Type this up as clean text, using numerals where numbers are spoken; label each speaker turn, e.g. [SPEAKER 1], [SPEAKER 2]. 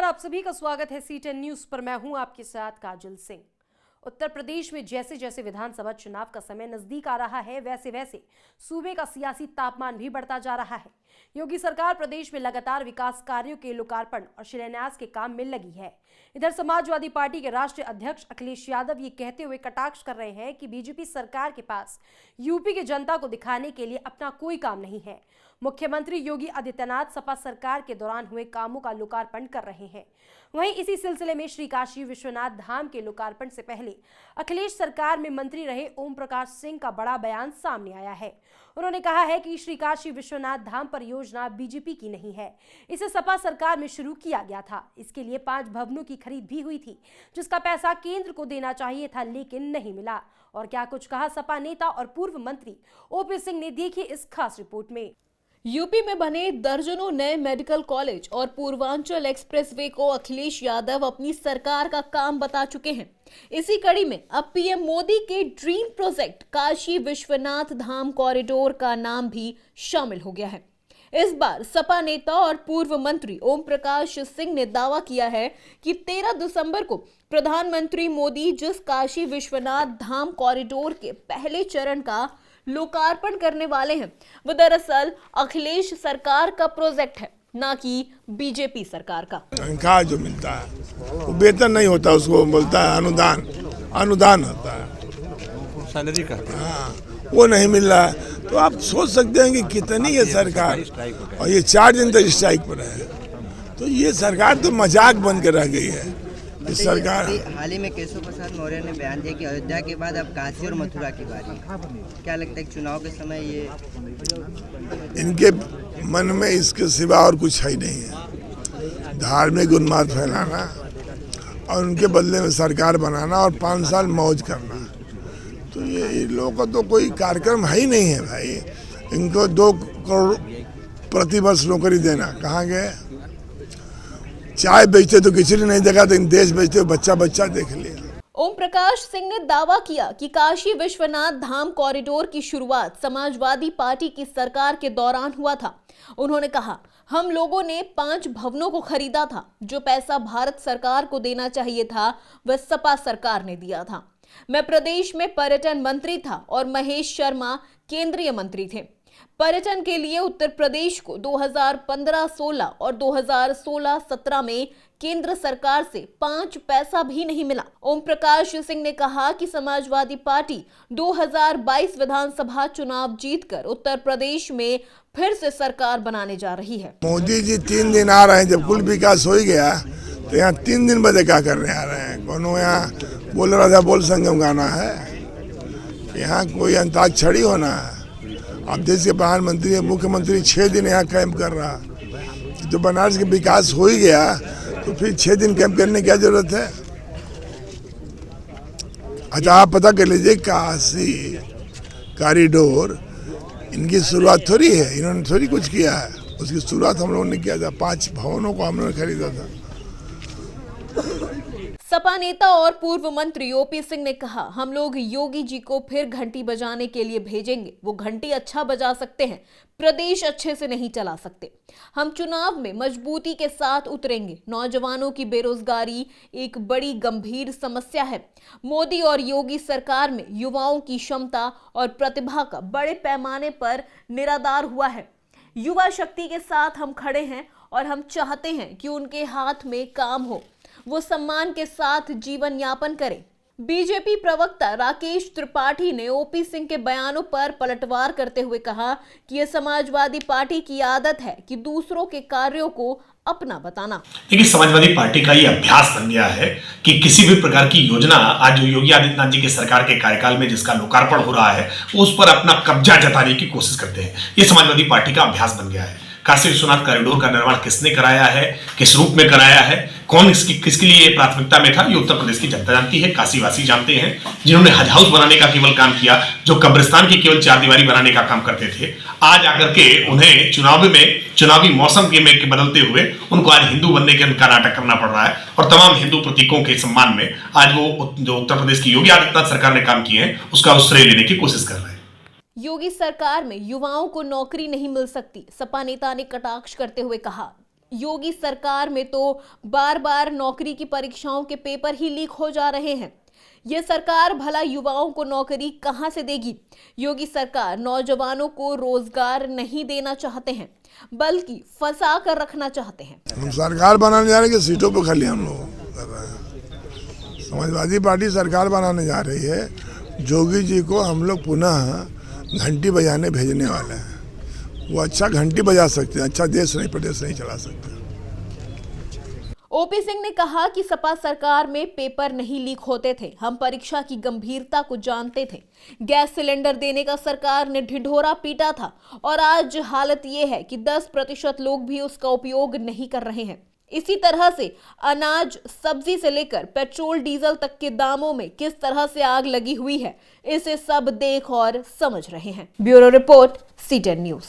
[SPEAKER 1] नमस्कार, आप सभी का स्वागत है C10 न्यूज पर। मैं हूं आपके साथ काजल सिंह। उत्तर प्रदेश में जैसे जैसे विधानसभा चुनाव का समय नजदीक आ रहा है, वैसे वैसे सूबे का सियासी तापमान भी बढ़ता जा रहा है। योगी सरकार प्रदेश में लगातार विकास कार्यों के लोकार्पण और शिलान्यास के काम में लगी है। इधर समाजवादी पार्टी के राष्ट्रीय अध्यक्ष अखिलेश यादव ये कहते हुए कटाक्ष कर रहे हैं कि बीजेपी सरकार के पास यूपी की जनता को दिखाने के लिए अपना कोई काम नहीं है। मुख्यमंत्री योगी आदित्यनाथ सपा सरकार के दौरान हुए कामों का लोकार्पण कर रहे हैं। वहीं इसी सिलसिले में श्री काशी विश्वनाथ धाम के लोकार्पण से पहले अखिलेश सरकार में मंत्री रहे ओम प्रकाश सिंह का बड़ा बयान सामने आया है। उन्होंने कहा है कि श्री काशी विश्वनाथ धाम परियोजना बीजेपी की नहीं है, इसे सपा सरकार में शुरू किया गया था। इसके लिए 5 भवनों की खरीद भी हुई थी, जिसका पैसा केंद्र को देना चाहिए था, लेकिन नहीं मिला। और क्या कुछ कहा सपा नेता और पूर्व मंत्री ओपी सिंह ने, देखिए इस खास रिपोर्ट में।
[SPEAKER 2] यूपी में बने दर्जनों नए मेडिकल कॉलेज और पूर्वांचल एक्सप्रेसवे को अखिलेश यादव अपनी सरकार का काम बता चुके हैं। इसी कड़ी में अब पीएम मोदी के dream project Kashi Vishwanath Dham corridor का नाम भी शामिल हो गया है। इस बार सपा नेता और पूर्व मंत्री ओम प्रकाश सिंह ने दावा किया है कि 13 दिसंबर को प्रधानमंत्री मोदी जिस काशी विश्वनाथ धाम कॉरिडोर के पहले चरण का लोकार्पण करने वाले हैं, वो दरअसल अखिलेश सरकार का प्रोजेक्ट है, ना कि बीजेपी सरकार का।
[SPEAKER 3] तनख्वाह जो मिलता है वो वेतन नहीं होता, उसको बोलता है अनुदान। अनुदान होता है,
[SPEAKER 4] सैलरी का।
[SPEAKER 3] हाँ, वो नहीं मिल रहा है। तो आप सोच सकते हैं कि कितनी ये सरकार, और ये 4 दिन तक स्ट्राइक पर है। तो ये सरकार तो मजाक बन के रह गई है। इस सरकार
[SPEAKER 5] हाल ही में केशव प्रसाद मौर्य ने बयान दिया कि अयोध्या के बाद अब काशी और मथुरा की बारी है। क्या लगता है कि चुनाव के समय ये
[SPEAKER 3] इनके मन में इसके सिवा और कुछ है ही नहीं है। धार्मिक उन्माद फैलाना और उनके बदले में सरकार बनाना और 5 साल मौज करना, तो ये लोगों का तो कोई कार्यक्रम है ही नहीं है भाई। इनको 2 करोड़ प्रतिवर्ष नौकरी देना, कहाँ गए? चाय बेचते तो किसी ने नहीं देखा, तो देश बेचते बच्चा बच्चा देख लिया।
[SPEAKER 2] ओम प्रकाश सिंह ने दावा किया कि काशी विश्वनाथ धाम कॉरिडोर की शुरुआत समाजवादी पार्टी की सरकार के दौरान हुआ था। उन्होंने कहा, हम लोगों ने 5 भवनों को खरीदा था। जो पैसा भारत सरकार को देना चाहिए था, वह सपा सरकार ने दिया था। मैं प्रदेश में पर्यटन मंत्री था और महेश शर्मा केंद्रीय मंत्री थे। पर्यटन के लिए उत्तर प्रदेश को 2015-16 और 2016-17 में केंद्र सरकार से 5 पैसा भी नहीं मिला। ओम प्रकाश सिंह ने कहा कि समाजवादी पार्टी 2022 विधानसभा चुनाव जीतकर उत्तर प्रदेश में फिर से सरकार बनाने जा रही है।
[SPEAKER 3] मोदी जी 3 दिन आ रहे हैं, जब कुल विकास हो ही गया तो यहाँ 3 दिन बजे क्या करने आ रहे हैं? कोनो यहाँ बोल रहा था बोल संगम गाना है, यहाँ कोई अंताक्षरी होना है। अब देश के प्रधानमंत्री मुख्यमंत्री 6 दिन यहाँ कैंप कर रहा। जो बनारस के विकास हो ही गया तो फिर 6 दिन कैंप करने की क्या जरूरत है? अच्छा, आप पता कर लीजिए, काशी कॉरिडोर इनकी शुरुआत थोड़ी है, इन्होंने थोड़ी कुछ किया है। उसकी शुरुआत हम लोगों ने किया था। 5 भवनों को हम लोगों ने खरीदा था।
[SPEAKER 2] सपा नेता और पूर्व मंत्री ओपी सिंह ने कहा, हम लोग योगी जी को फिर घंटी बजाने के लिए भेजेंगे। वो घंटी अच्छा बजा सकते हैं, प्रदेश अच्छे से नहीं चला सकते। हम चुनाव में मजबूती के साथ उतरेंगे। नौजवानों की बेरोजगारी एक बड़ी गंभीर समस्या है। मोदी और योगी सरकार में युवाओं की क्षमता और प्रतिभा का बड़े पैमाने पर निरादर हुआ है। युवा शक्ति के साथ हम खड़े हैं और हम चाहते हैं कि उनके हाथ में काम हो, वो सम्मान के साथ जीवन यापन करें। बीजेपी प्रवक्ता राकेश त्रिपाठी ने ओपी सिंह के बयानों पर पलटवार करते हुए कहा कि यह समाजवादी पार्टी की आदत है कि दूसरों के कार्यों को अपना बताना।
[SPEAKER 6] देखिए, समाजवादी पार्टी का ये अभ्यास बन गया है कि किसी भी प्रकार की योजना, आज जो योगी आदित्यनाथ जी के सरकार के कार्यकाल में जिसका लोकार्पण हो रहा है, उस पर अपना कब्जा जताने की कोशिश करते हैं। ये समाजवादी पार्टी का अभ्यास बन गया है। काशी विश्वनाथ कॉरिडोर का निर्माण किसने कराया है, किस रूप में कराया है, कौन किसके लिए प्राथमिकता में था, ये उत्तर प्रदेश की जनता जानती है, काशीवासी जानते हैं। जिन्होंने हज हाउस बनाने का केवल काम किया, जो कब्रिस्तान की केवल 4 दीवारी बनाने का काम करते थे, आज आकर के उन्हें चुनावी मौसम के बदलते हुए उनको आज हिंदू बनने के उनका नाटक करना पड़ रहा है। और तमाम हिंदू प्रतीकों के सम्मान में आज वो जो उत्तर प्रदेश की योगी आदित्यनाथ सरकार ने काम किए हैं, उसका श्रेय लेने की कोशिश कर रहे हैं।
[SPEAKER 2] योगी सरकार में युवाओं को नौकरी नहीं मिल सकती, सपा नेता ने कटाक्ष करते हुए कहा। योगी सरकार में तो बार बार नौकरी की परीक्षाओं के पेपर ही लीक हो जा रहे हैं। ये सरकार भला युवाओं को नौकरी कहां से देगी? योगी सरकार नौजवानों को रोजगार नहीं देना चाहते हैं, बल्कि फंसा कर रखना चाहते हैं।
[SPEAKER 3] हम सरकार बनाने जा रहे हैं कि सीटों पर खाली हम लोग कर रहे हैं। समाजवादी पार्टी सरकार बनाने जा रही है। योगी जी को हम लोग पुनः घंटी बजाने भेजने वाले हैं। वो अच्छा घंटी बजा सकते हैं, अच्छा देश नहीं प्रदेश नहीं चला सकते।
[SPEAKER 2] ओपी सिंह ने कहा कि सपा सरकार में पेपर नहीं लीक होते थे, हम परीक्षा की गंभीरता को जानते थे। गैस सिलेंडर देने का सरकार ने ढिढोरा पीटा था और आज हालत ये है कि 10% लोग भी उसका उपयोग नहीं कर रहे हैं। इसी तरह से अनाज, सब्जी से लेकर पेट्रोल डीजल तक के दामों में किस तरह से आग लगी हुई है, इसे सब देख और समझ रहे हैं। Bureau report, C10 news.